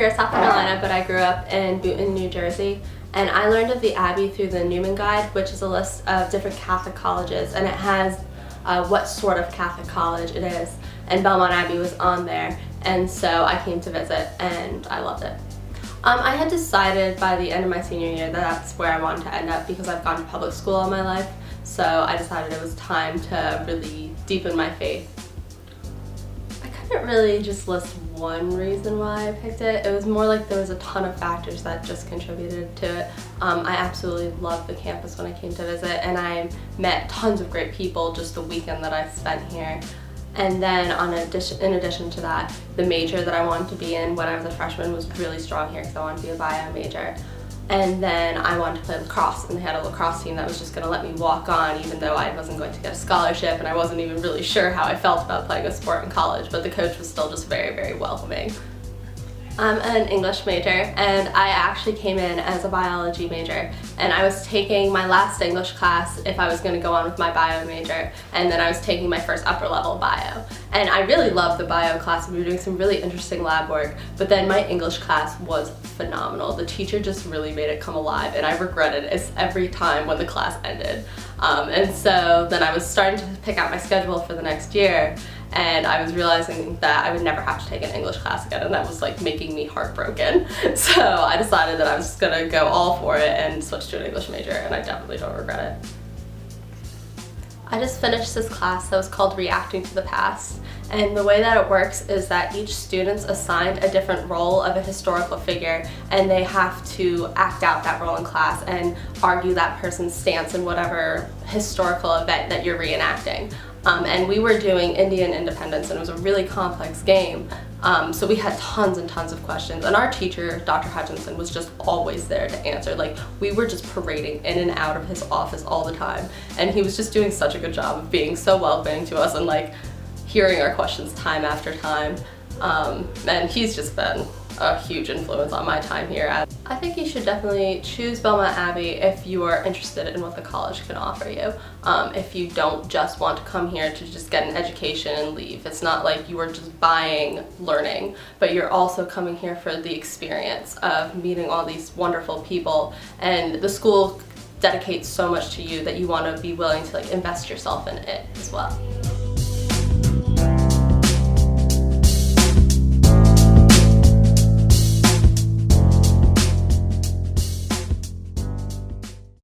here, South Carolina, but I grew up in Boonton, New Jersey. And I learned of the Abbey through the Newman Guide, which is a list of different Catholic colleges, and it has what sort of Catholic college it is. And Belmont Abbey was on there, and so I came to visit, and I loved it. I had decided by the end of my senior year that that's where I wanted to end up because I've gone to public school all my life, so I decided it was time to really deepen my faith. I couldn't really just list one reason why I picked it. It was more like there was a ton of factors that just contributed to it. I absolutely loved the campus when I came to visit, and I met tons of great people just the weekend that I spent here. And then in addition to that, the major that I wanted to be in when I was a freshman was really strong here because I wanted to be a bio major. And then I wanted to play lacrosse, and they had a lacrosse team that was just going to let me walk on even though I wasn't going to get a scholarship, and I wasn't even really sure how I felt about playing a sport in college, but the coach was still just very, very welcoming. I'm an English major, and I actually came in as a biology major, and I was taking my last English class if I was going to go on with my bio major, and then I was taking my first upper level bio. And I really loved the bio class, and we were doing some really interesting lab work, but then my English class was phenomenal. The teacher just really made it come alive, and I regretted it every time when the class ended. And so then I was starting to pick out my schedule for the next year, and I was realizing that I would never have to take an English class again, and that was like making me heartbroken. So I decided that I was gonna go all for it and switch to an English major, and I definitely don't regret it. I just finished this class that was called Reacting to the Past, and the way that it works is that each student's assigned a different role of a historical figure, and they have to act out that role in class and argue that person's stance in whatever historical event that you're reenacting. And we were doing Indian independence, and it was a really complex game. So we had tons and tons of questions, and our teacher, Dr. Hutchinson, was just always there to answer. Like, we were just parading in and out of his office all the time, and he was just doing such a good job of being so welcoming to us and like hearing our questions time after time. And he's just been a huge influence on my time here. I think you should definitely choose Belmont Abbey if you are interested in what the college can offer you. If you don't just want to come here to just get an education and leave. It's not like you are just buying learning, but you're also coming here for the experience of meeting all these wonderful people, and the school dedicates so much to you that you want to be willing to like invest yourself in it as well.